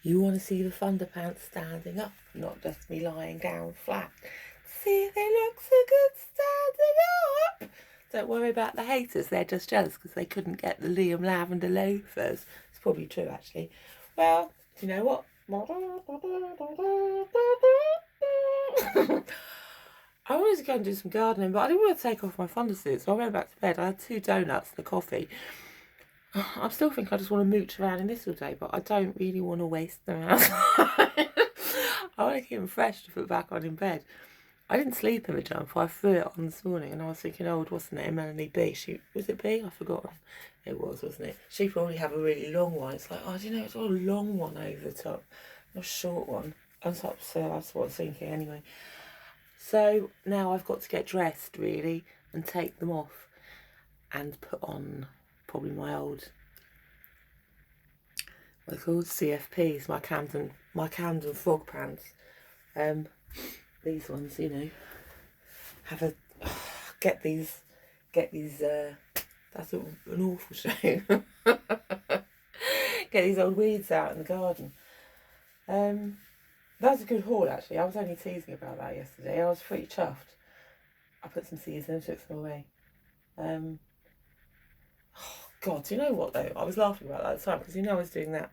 You want to see the Thunderpants standing up, not just me lying down flat. See, they look so good standing up. Don't worry about the haters, they're just jealous because they couldn't get the Liam Lavender loafers. It's probably true, actually. Well, do you know what? I wanted to go and do some gardening, but I didn't want to take off my thunder suit, so I went back to bed. I had 2 donuts and a coffee. I still think I just want to mooch around in this all day, but I don't really want to waste them outside. I want to keep them fresh to put back on in bed. I didn't sleep in the jumper. I threw it on this morning, and I was thinking, oh, what's the name? Melanie B. Was it B? I forgot. It was, wasn't it? She probably have a really long one. It's like, oh, do you know, it's got a long one over the top, not a short one. So that's what I was thinking anyway. So now I've got to get dressed really and take them off and put on probably my old, what are they called? CFPs, my Camden frog pants. These ones, you know, get these. That's an awful shame. Get these old weeds out in the garden. That's a good haul, actually. I was only teasing about that yesterday. I was pretty chuffed. I put some seeds in and took some away. Oh, God, do you know what, though? I was laughing about that at the time, because, you know, I was doing that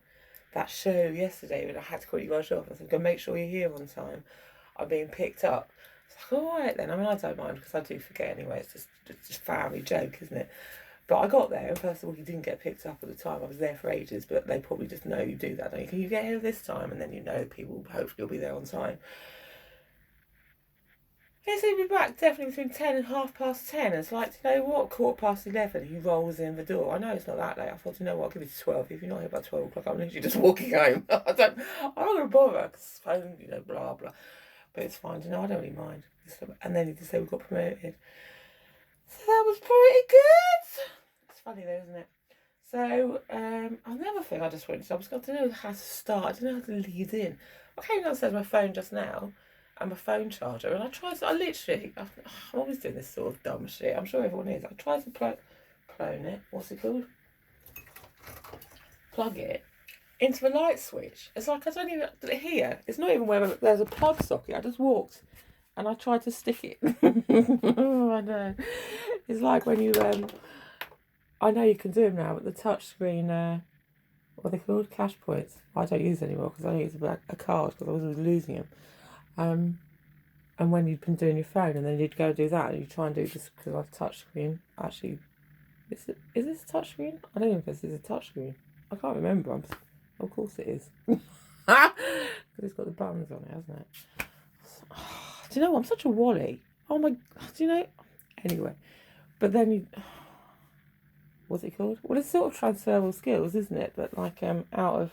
show yesterday when I had to quickly rush off. I said, go make sure you're here on time. I'm being picked up. It's like, all right, then. I mean, I don't mind, because I do forget anyway. It's just a family joke, isn't it? But I got there, and first of all, you didn't get picked up at the time. I was there for ages, but they probably just know you do that, don't you? Can you get here this time? And then you know people hopefully will be there on time. Yes, he'll be back definitely between 10 and 10:30. It's like, you know what, 11:15, he rolls in the door. I know it's not that late. I thought, you know what, I'll give it to 12. If you're not here by 12 o'clock, I'm literally just walking home. I'm not going to bother, because phone, you know, blah, blah. But it's fine, you know, I don't really mind. And then he just said we got promoted. So that was pretty good. It's funny though, isn't it? So, another thing I just wanted to, I was going to know how to start. I didn't know how to lead in. I came downstairs with my phone just now and my phone charger, and I'm always doing this sort of dumb shit. I'm sure everyone is. I tried to plug it. What's it called? Plug it into the light switch. It's like I don't even here. It's not even where there's a plug socket. I just walked and I tried to stick it. I know. It's like when you I know you can do them now, but the touch screen, what are they called? Cash points. I don't use anymore because I don't use a card because I was always losing them. And when you'd been doing your phone and then you'd go do that and you try and do this because I've touch screen. Actually, is this a touch screen? I don't know if this is a touch screen. I can't remember. Of course it is. Because it's got the buttons on it, hasn't it? Do you know what? I'm such a wally. Oh my, do you know? Anyway, but then what's it called? Well, it's sort of transferable skills, isn't it? But like out of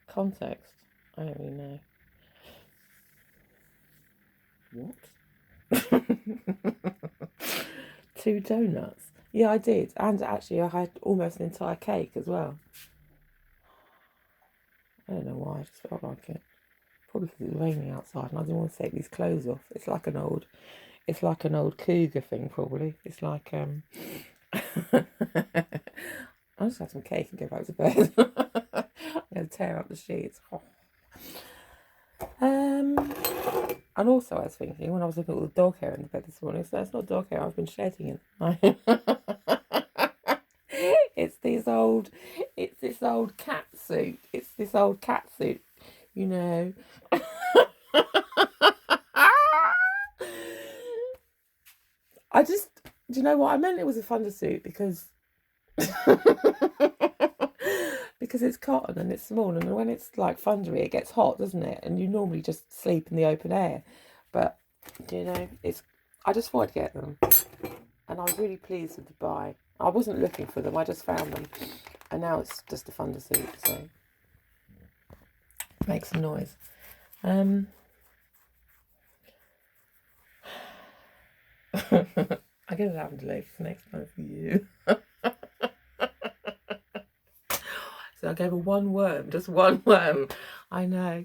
context. I don't really know. What? 2 donuts. Yeah, I did. And actually I had almost an entire cake as well. I don't know why, I just felt like it. Probably because it was raining outside and I didn't want to take these clothes off. It's like an old cougar thing, probably. It's like I'll just have some cake and go back to bed. I'm going to tear up the sheets. Oh. And also I was thinking, when I was looking at all the dog hair in the bed this morning, so it's not dog hair, I've been shedding it. It's this old cat suit. It's this old cat suit, you know. Do you know what? I meant it was a thunder suit because because it's cotton and it's small, and when it's like thundery it gets hot, doesn't it? And you normally just sleep in the open air, but you know, I just thought I'd get them, and I was really pleased with the buy. I wasn't looking for them, I just found them, and now it's just a thunder suit, so make some noise. I get a lavender leaf next time for you. So I gave her one worm, just one worm. I know.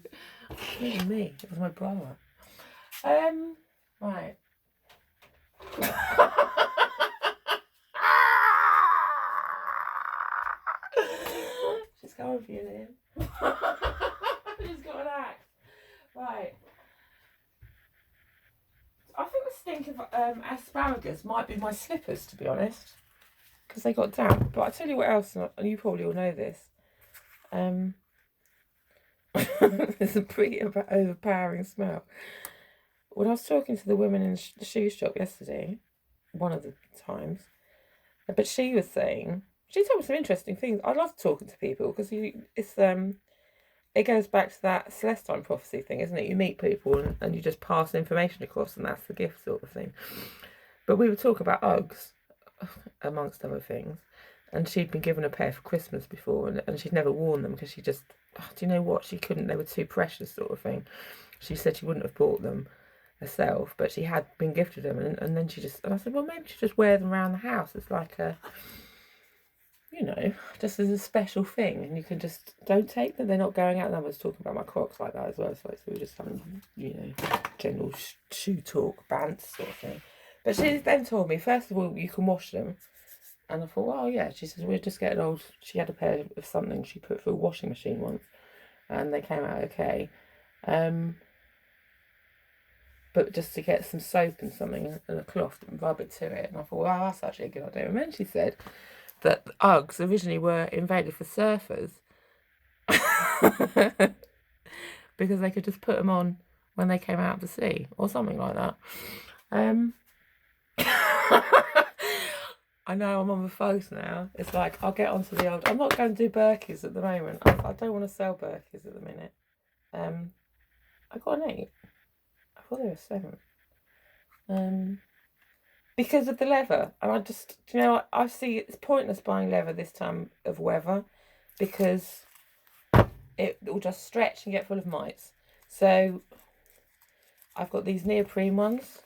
It me. It was my brother. Right. She's going for you, Liam. think of asparagus might be my slippers, to be honest, because they got damp. But I tell you what else, and you probably all know this. There's a pretty overpowering smell. When I was talking to the women in the shoe shop yesterday, one of the times, but she was saying, she told me some interesting things. I love talking to people because it goes back to that Celestine prophecy thing, isn't it? You meet people and you just pass information across, and that's the gift sort of thing. But we would talk about Uggs, amongst other things, and she'd been given a pair for Christmas before, and she'd never worn them because she just, do you know what? She couldn't, they were too precious sort of thing. She said she wouldn't have bought them herself, but she had been gifted them, and then and I said, well, maybe she just wear them around the house. It's like a, just as a special thing, and you can just, don't take them, they're not going out. And I was talking about my Crocs like that as well, so we were just having, general shoe talk, bants sort of thing. But she then told me, first of all, you can wash them. And I thought, well, yeah. She says, we're just getting old. She had a pair of something she put through a washing machine once, and they came out okay. But just to get some soap and something and a cloth and rub it to it. And I thought, well, that's actually a good idea. And then she said that Uggs originally were invented for surfers because they could just put them on when they came out of the sea or something like that. I know I'm on the phones now. It's like, I'll get onto the old... I'm not going to do Birkies at the moment. I don't want to sell Birkies at the minute. I got an 8. I thought they were 7. Because of the leather. And I just... I see it's pointless buying leather this time of weather because it will just stretch and get full of mites. So I've got these neoprene ones,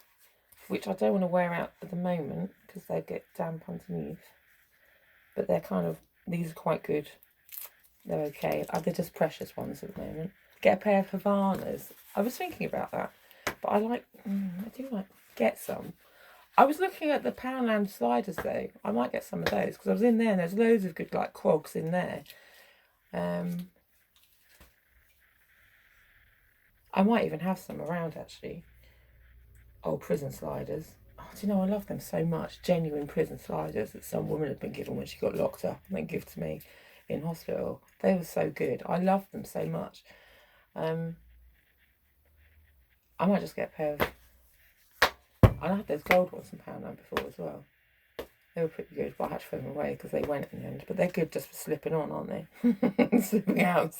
which I don't want to wear out at the moment because they get damp underneath. But they're kind of, these are quite good. They're okay. They're just precious ones at the moment. Get a pair of Havanas. I was thinking about that. But I do like, get some. I was looking at the Poundland sliders though. I might get some of those because I was in there and there's loads of good like Crocs in there. I might even have some around actually. Old prison sliders. Oh, do you know, I love them so much. Genuine prison sliders that some woman had been given when she got locked up and then give to me in hospital. They were so good. I loved them so much. I might just get a pair of... I had those gold ones from Poundland before as well. They were pretty good, but I had to throw them away because they went in the end. But they're good just for slipping on, aren't they? Slipping out.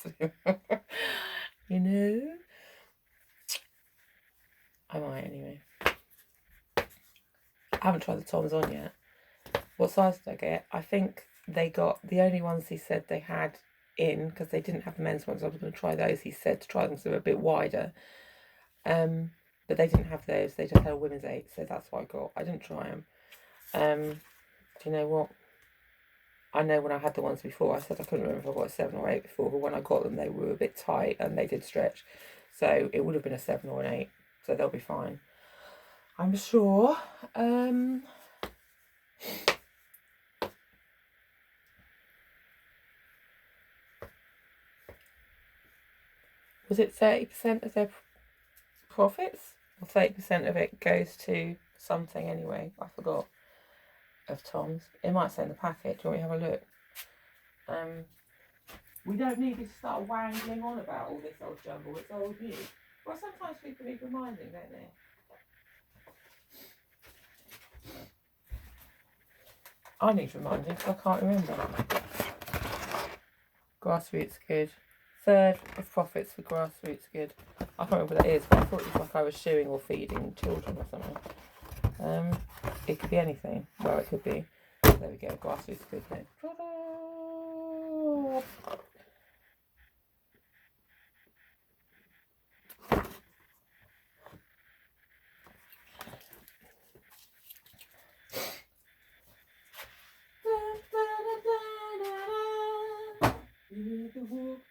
I might anyway. I haven't tried the Toms on yet. What size did I get? I think they got the only ones he said they had in because they didn't have the men's ones. I was going to try those. He said to try them so they're a bit wider. But they didn't have those. They just had a women's 8, so that's what I got. I didn't try them. Do you know what? I know when I had the ones before, I said I couldn't remember if I got a 7 or 8 before, but when I got them, they were a bit tight and they did stretch. So it would have been a 7 or an 8. So they'll be fine, I'm sure. Was it 30% of their profits? Or 30% of it goes to something anyway? I forgot. Of Tom's. It might say in the packet. Do you want me to have a look? We don't need to start wangling on about all this old jumble. It's old news. Well, sometimes people need reminding, don't they? I need reminding because I can't remember. Grassroots good. 1/3 of profits for grassroots good. I can't remember what that is, but I thought it was like I was shoeing or feeding children or something. It could be anything. Well, it could be. There we go. Grassroots good then.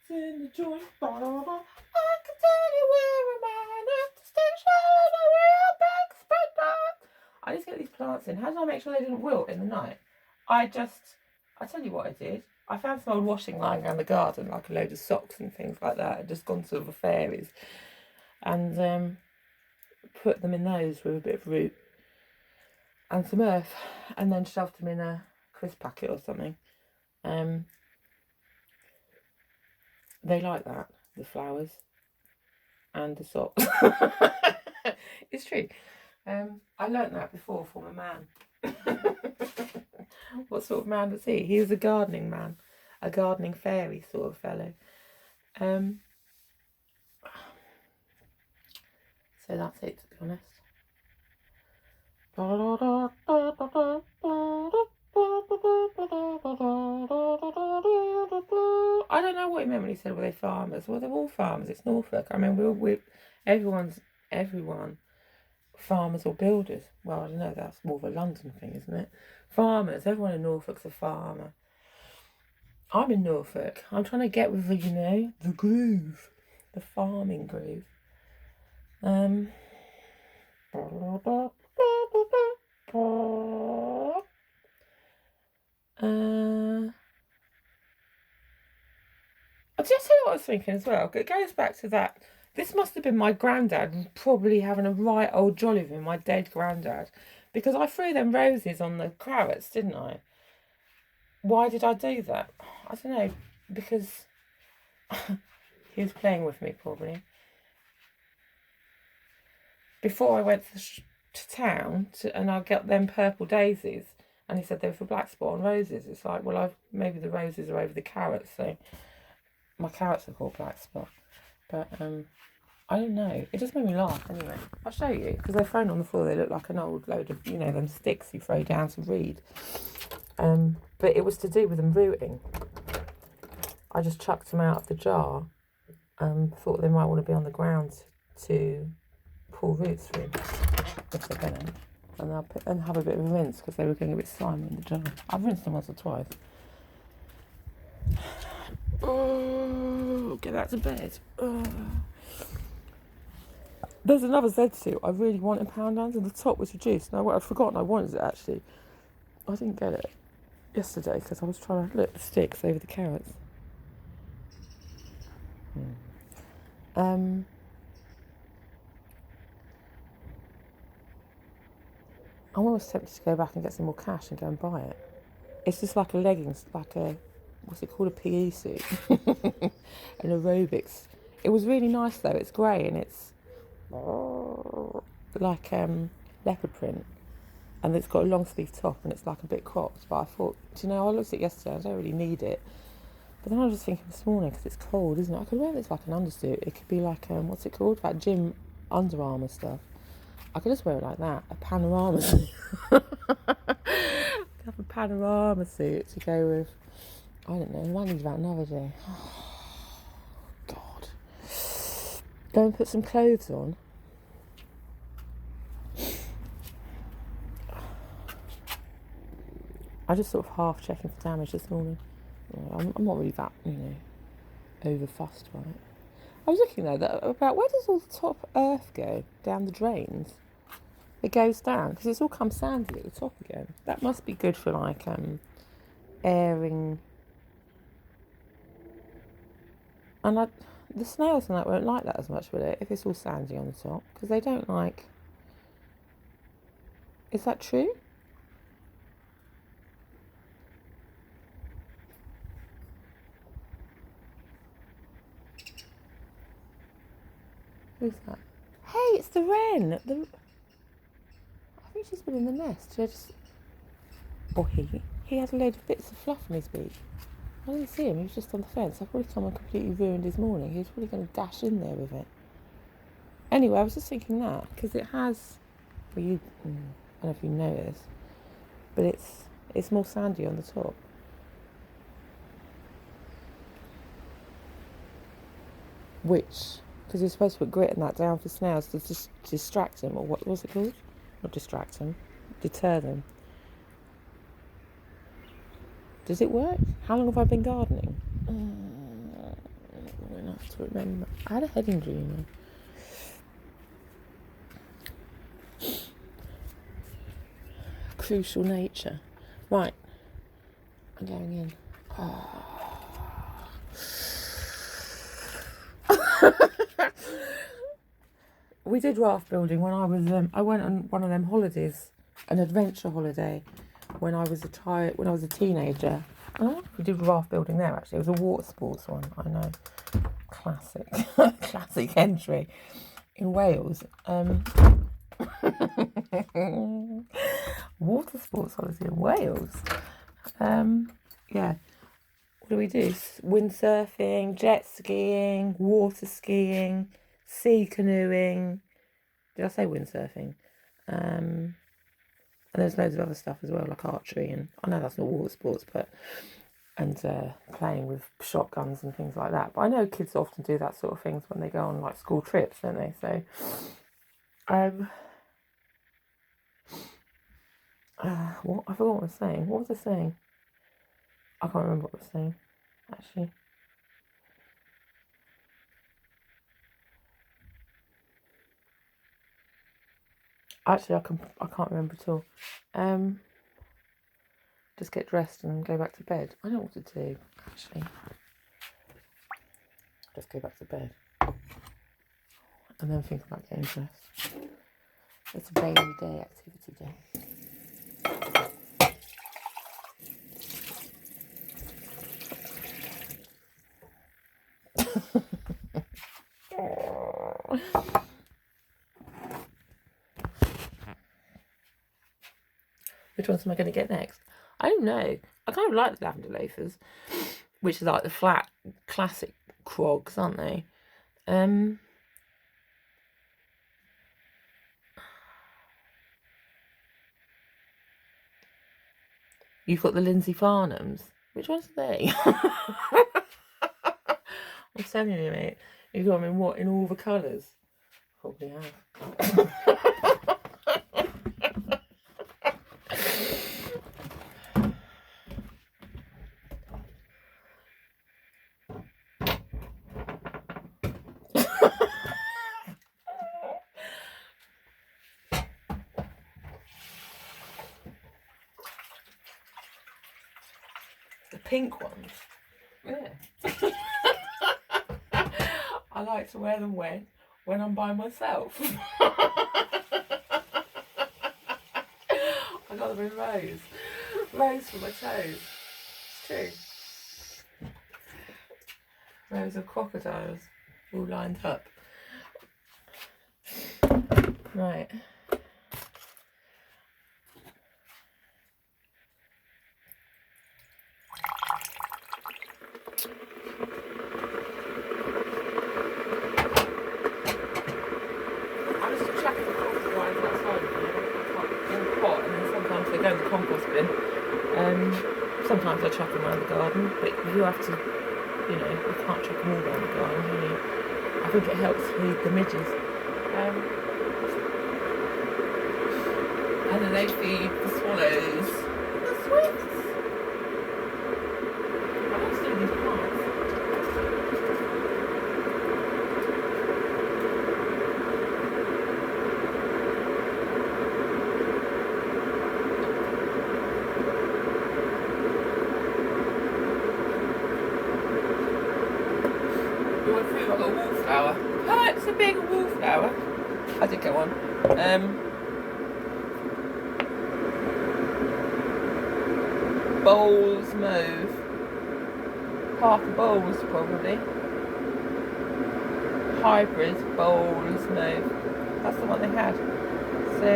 In the joint, I can tell you where am I at the station, a real big sprinter. I need to get these plants in. How did I make sure they didn't wilt in the night? I tell you what I did. I found some old washing lying around the garden, like a load of socks and things like that. I'd just gone to the fairies and put them in those with a bit of root and some earth, and then shoved them in a crisp packet or something. They like that, the flowers and the socks. It's true. I learnt that before from a man. What sort of man was he? He was a gardening man, a gardening fairy sort of fellow. So that's it, to be honest. I don't know what he meant when he said, were they farmers? Well, they're all farmers. It's Norfolk. I mean, everyone, farmers or builders. Well, I don't know, that's more of a London thing, isn't it? Farmers. Everyone in Norfolk's a farmer. I'm in Norfolk. I'm trying to get with the, the groove. The farming groove. I'll just tell you what I was thinking as well. It goes back to that. This must have been my granddad probably having a right old jolly with my dead granddad, because I threw them roses on the carrots, didn't I? Why did I do that? I don't know, because he was playing with me probably. Before I went to town and I got them purple daisies, and he said they were for black spot on roses. It's like, well, maybe the roses are over the carrots, so my carrots are called black spot. But I don't know. It just made me laugh anyway. I'll show you, because they're thrown on the floor. They look like an old load of, them sticks you throw down to read. But it was to do with them rooting. I just chucked them out of the jar and thought they might want to be on the ground to pull roots through, if they're going to. And I'll have a bit of a rinse, because they were getting a bit slimy in the jar. I've rinsed them once or twice. Oh, get that to bed. Oh. There's another Z suit I really want in Poundlands, and the top was reduced. Now, I'd forgotten I wanted it, actually. I didn't get it yesterday because I was trying to look the sticks over the carrots. I'm almost tempted to go back and get some more cash and go and buy it. It's just like a leggings, like a, what's it called, a PE suit, an aerobics. It was really nice though. It's grey and it's like leopard print, and it's got a long sleeve top and it's like a bit cropped. But I thought, I looked at it yesterday. I don't really need it. But then I was just thinking this morning, because it's cold, isn't it? I could wear this like an undersuit. It could be like what's it called? That gym Under Armour stuff. I could just wear it like that, a panorama suit. Have a panorama suit to go with. I don't know. Might need about another day. Oh, God. Go and put some clothes on. I just sort of half checking for damage this morning. I'm not really that, over fussed by it. I was looking though about where does all the top earth go down the drains? It goes down because it's all come sandy at the top again. That must be good for like airing. And the snails and that won't like that as much, will it? If it's all sandy on the top, because they don't like. Is that true? Who's that? Hey, it's the wren. I think she's been in the nest. He had a load of bits of fluff in his beak. I didn't see him. He was just on the fence. I've probably come and completely ruined his morning. He was probably going to dash in there with it. Anyway, I was just thinking that because it has. Well, I don't know if you know this, but it's more sandy on the top. Which. Because you're supposed to put grit and that down for snails to just distract them, or what was it called? Not distract them, deter them. Does it work? How long have I been gardening? Not enough to remember. I had a head injury, Crucial nature. Right. I'm going in. Oh. we did raft building when I was. I went on one of them holidays, an adventure holiday, when I was a teenager. Oh, we did raft building there actually. It was a water sports one. I know, classic, classic entry in Wales. Water sports holiday in Wales. Yeah. What do we do? Windsurfing, jet skiing, water skiing, sea canoeing. Did I say windsurfing? And there's loads of other stuff as well, like archery, and I know that's not water sports, but playing with shotguns and things like that. But I know kids often do that sort of things when they go on like school trips, don't they? So, what I forgot what I was saying. What was I saying? I can't remember what I was saying, actually. Actually, I can't remember at all. Just get dressed and go back to bed. I don't know what to do, actually. Just go back to bed. And then think about getting dressed. It's a daily day, activity day. Which ones am I going to get next? I don't know. I kind of like the lavender loafers, which is like the flat classic crogs, aren't they? You've got the Lindsay Farnhams. Which ones are they? I'm telling you, mate. You've got them in what? In all the colours? Probably have. The pink ones. Yeah. I like to wear them when I'm by myself. I got them in rose. Rose for my toes. It's true. Rows of crocodiles all lined up. Right. They go in the compost bin. Sometimes I chuck them around the garden, but you have to, you can't chuck them all around the garden, really. I think it helps feed the midges. And then they feed the swallows. The swifts. I don't see these plants. I got a wallflower. Oh, it's a big wallflower. I did get one. Bowls mauve. Parker bowls probably. Hybrid bowls mauve. That's the one they had. So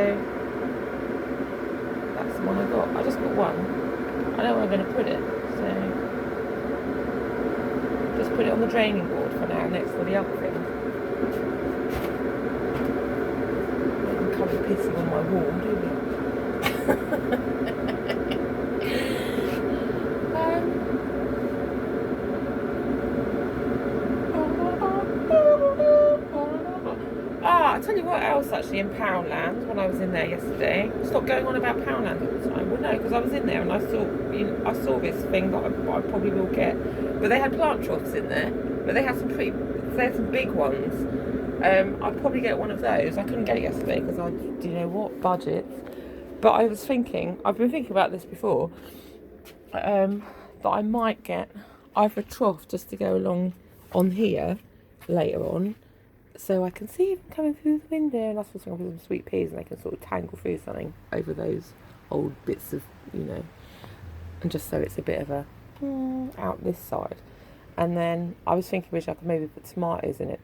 that's the one I got. I just got one. I know where I'm going to put it. So just put it on the draining board for now, next to the other thing. We don't come pissing on my wall, do we? I tell you what else actually in Poundland when I was in there yesterday. Stop going on about Poundland all the time. Well, no, because I was in there and I saw this thing that I probably will get. But they had plant troughs in there, but they had some big ones. I'd probably get one of those. I couldn't get it yesterday because budget. But I was thinking, I've been thinking about this before, that I might get either a trough just to go along on here later on, So I can see them coming through the window, and that's what's wrong with some sweet peas, and they can sort of tangle through something over those old bits of, and just so it's a bit of a out this side. And then I was thinking, wish I could maybe put tomatoes in it,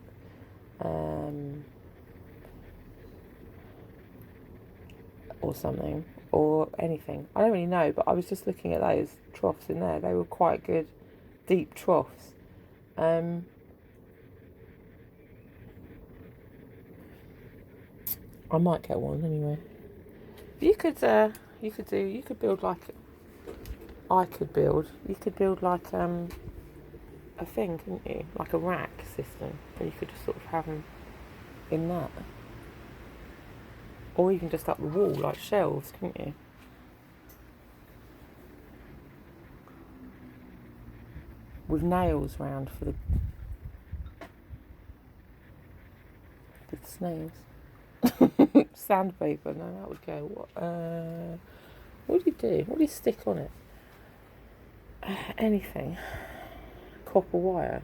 or something, or anything. I don't really know, but I was just looking at those troughs in there. They were quite good, deep troughs. I might get one anyway. But you could build like, you could build like a thing, couldn't you? Like a rack system, and you could just sort of have them in that, or even just up the wall like shelves, couldn't you? With nails round for the snails. Sandpaper, no, that would go. What do you do? What do you stick on it? Anything. Copper wire.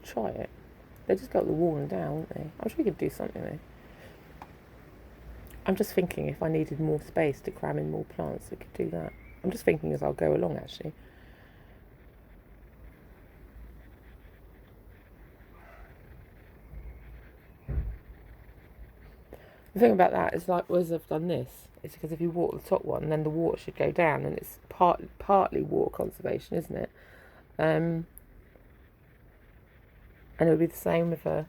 Try it. They just go up the wall and down, won't they? I'm sure you could do something there. I'm just thinking if I needed more space to cram in more plants, we could do that. I'm just thinking as I'll go along, actually. The thing about that is, like, as I've done this, it's because if you water the top one, then the water should go down, and it's partly water conservation, isn't it? And it would be the same with a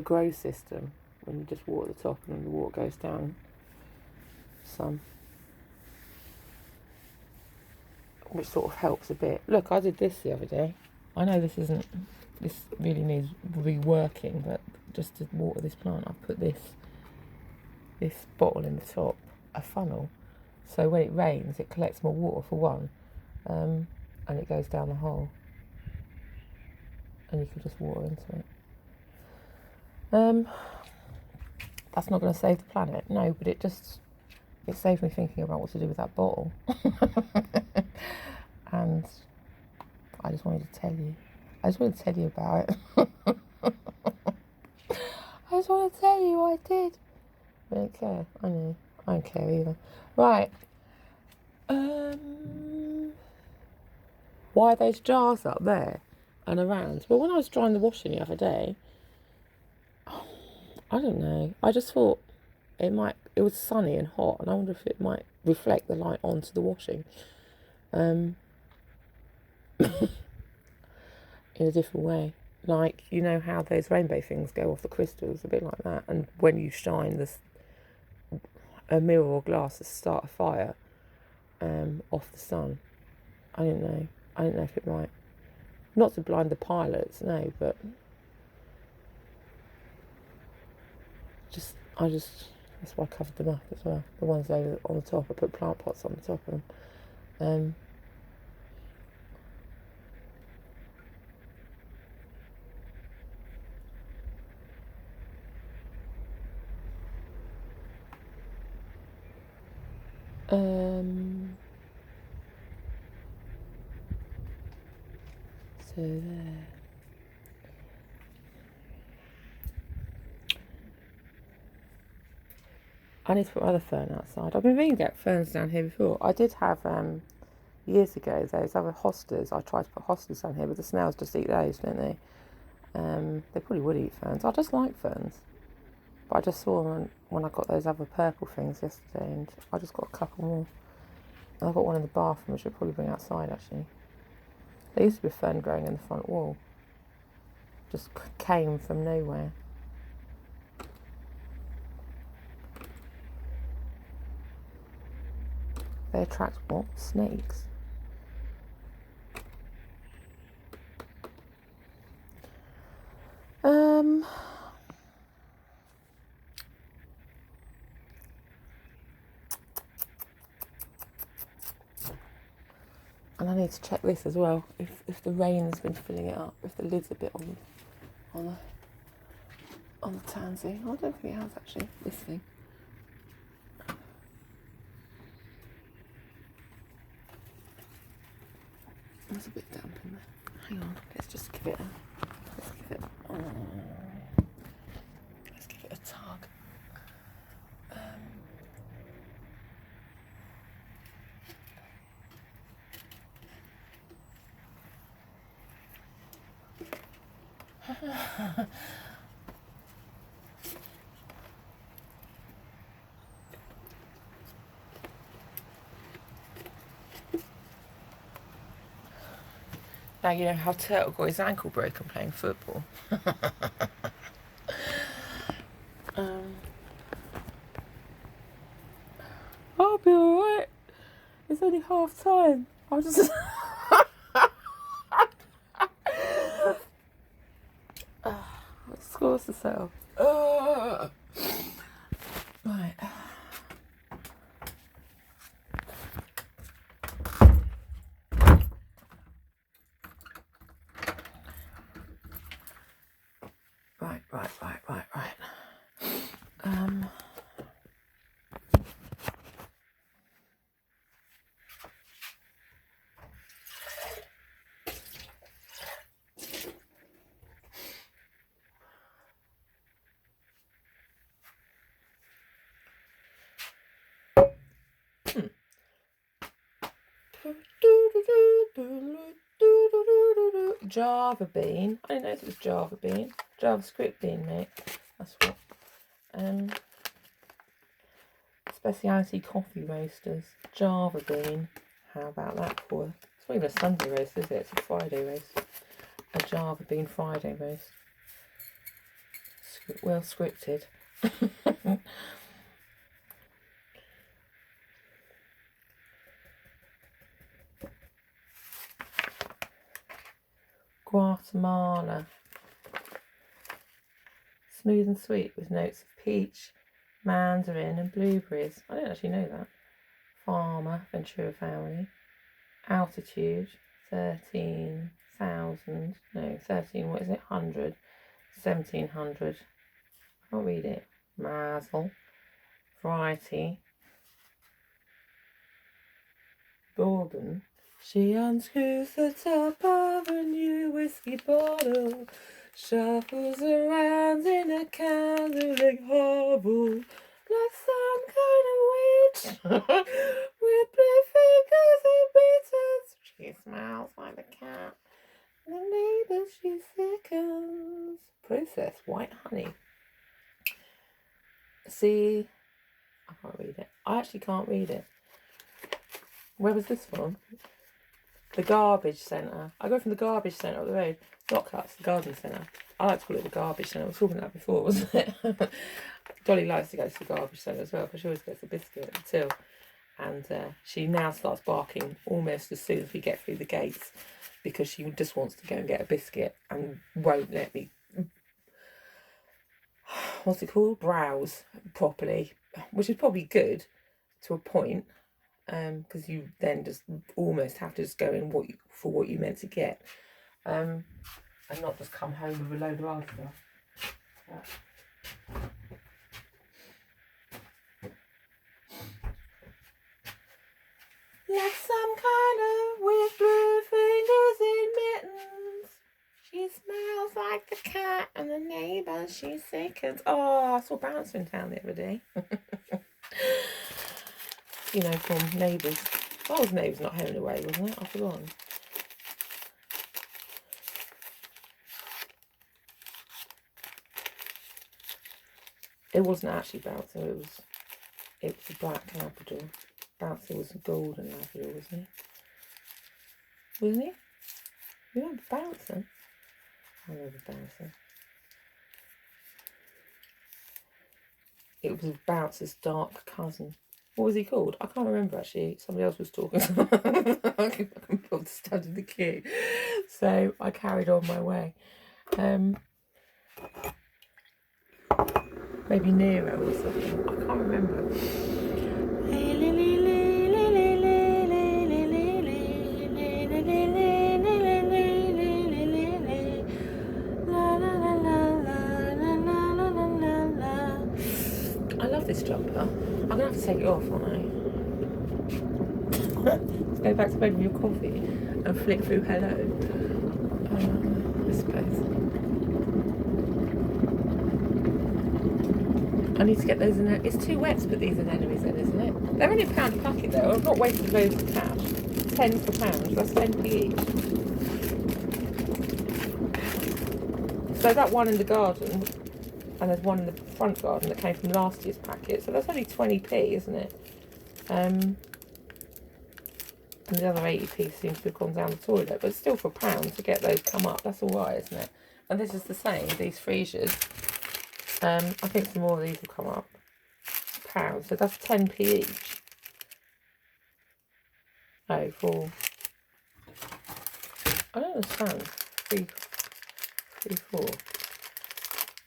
grow system, when you just water the top and then the water goes down some, which sort of helps a bit. Look, I did this the other day. I know this really needs reworking, but just to water this plant, I've put this bottle in the top, a funnel, so when it rains it collects more water for one, and it goes down the hole, and you can just water into it. That's not going to save the planet, no, but it saved me thinking about what to do with that bottle. And I just wanted to tell you about it. I just want to tell you what I did. I don't care. I know. I don't care either. Right. Why are those jars up there and around? Well, when I was drying the washing the other day, I don't know. I just thought it was sunny and hot, and I wonder if it might reflect the light onto the washing. In a different way. Like, you know how those rainbow things go off the crystals, a bit like that. And when you shine a mirror or glass to start a fire off the sun. I don't know if it might. Not to blind the pilots, no, but that's why I covered them up as well. The ones over on the top, I put plant pots on the top of them. So there. I need to put my other fern outside. I've been meaning to get ferns down here before. I did have, years ago, those other hostas. I tried to put hostas down here, but the snails just eat those, don't they? They probably would eat ferns. I just like ferns. But I just saw them when I got those other purple things yesterday, and I just got a couple more. And I've got one in the bathroom, which I'll probably bring outside, actually. There used to be a fern growing in the front wall. Just came from nowhere. They attract what? Snakes. And I need to check this as well, if the rain has been filling it up, if the lid's a bit on the tansy. I don't think it has, actually, this thing. There's a bit damp in there. Hang on, let's give it Now you know how Turtle got his ankle broken playing football. I'll be alright. It's only half time. I'll just... Scores to settle. Right. Right. Java bean. I didn't know it was Java bean. JavaScript bean, mate. That's what. Speciality coffee roasters. Java bean. How about that for? It's not even a Sunday roast, is it? It's a Friday roast. A Java bean Friday roast. Well scripted. Guatemala. Smooth and sweet with notes of peach, mandarin and blueberries. I didn't actually know that. Farmer, Ventura family. Altitude, 13,000. No, 13, what is it? 100. 1,700. I can't read it. Mazel. Variety. Bourbon. She unscrews the top of a new whiskey bottle, shuffles around in a candlelit hovel, like some kind of witch, with blue fingers and bitters. She smells like the cat, and the neighbour she sickens. Process white honey. See, I can't read it. I actually can't read it. Where was this from? The garbage centre. I go from the garbage centre up the road. Not cuts, the garden centre. I like to call it the garbage centre. I was talking about that before, wasn't it? Dolly likes to go to the garbage centre as well, because she always gets a biscuit at the till. And she now starts barking almost as soon as we get through the gates, because she just wants to go and get a biscuit and won't let me, what's it called? Browse properly, which is probably good to a point. Because you then just almost have to just go in for what you meant to get, and not just come home with a load of other stuff. Like some kind of with blue fingers in mittens. She smells like the cat, and the neighbour she sickens. Oh, I saw Bouncer in town the other day. You know, from Neighbours. That was Neighbours, not Home and Away, wasn't it? I forgot. It wasn't actually Bouncer, it was a black Labrador. Bouncer was a golden Labrador, wasn't he? Wasn't he? You remember Bouncer? I remember Bouncer. It was Bouncer's dark cousin. What was he called? I can't remember actually. Somebody else was talking. I couldn't bother to stand in the queue. So I carried on my way. Maybe Nero or something. I can't remember. I love this jumper. I'm going to have to take it off, aren't I? Let's go back to bed with your coffee and flick through hello. I suppose. I need to get those in there. It's too wet to put these in enemies in, isn't it? They're only £1 a packet though. I've not wasted loads of cash. 10 for £1. That's 10p each. So that one in the garden, and there's one in the front garden that came from last year's packet. So that's only 20p, isn't it? And the other 80p seems to have gone down the toilet. But still, for £1 to get those come up, that's all right, isn't it? And this is the same, these freesias. I think some more of these will come up. £1, so that's 10p each. Oh, for... I don't understand. 3, 4. I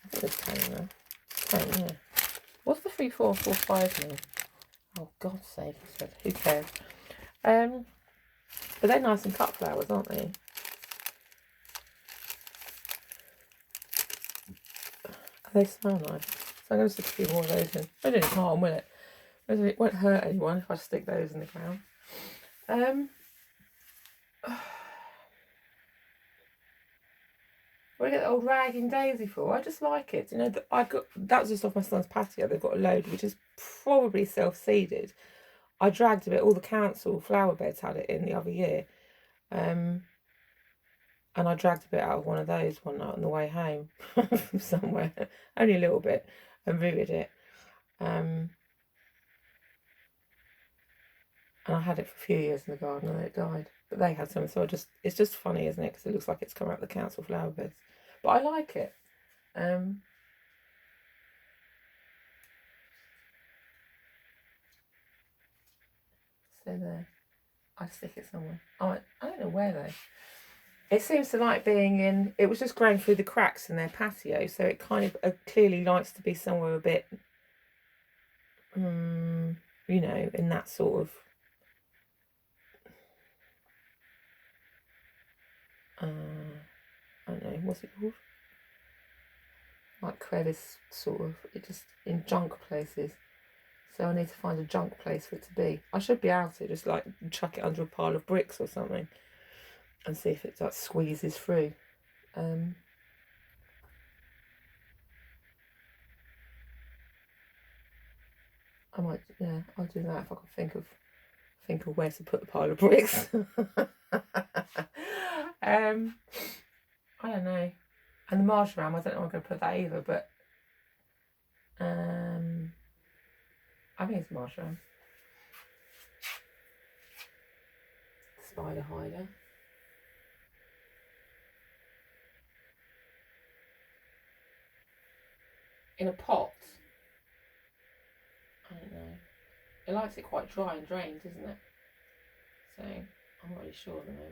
think there's 10 in there. 10, yeah. What's the 3, 4, 4, 5 mean? Oh, God's sake, I said, who cares? But they're nice and cut flowers, aren't they? They smell nice. So I'm going to stick a few more of those in. They don't harm, will it? It won't hurt anyone if I stick those in the ground. What do you get the old ragging daisy for? I just like it. You know, that was just off my son's patio. They've got a load which is probably self-seeded. I dragged a bit. All the council flower beds had it in the other year. And I dragged a bit out of one of those one night on the way home from somewhere. Only a little bit. And rooted it. And I had it for a few years in the garden and then it died. But they had some, so it's just funny, isn't it? Because it looks like it's come out of the council flower beds. But I like it. So there. I'd stick it somewhere. I don't know where though. It seems to like being in... It was just growing through the cracks in their patio, so it kind of clearly likes to be somewhere a bit... you know, in that sort of... I don't know, what's it called? Like crevice, sort of. It just in junk places. So I need to find a junk place for it to be. I should be able to just like chuck it under a pile of bricks or something and see if it like squeezes through. I might, yeah, I'll do that if I can think of where to put the pile of bricks. I don't know. And the marshmallow, I don't know where I'm going to put that either, but I think it's marshmallow. Spider hider. In a pot. I don't know. It likes it quite dry and drained, isn't it? So I'm not really sure at the moment.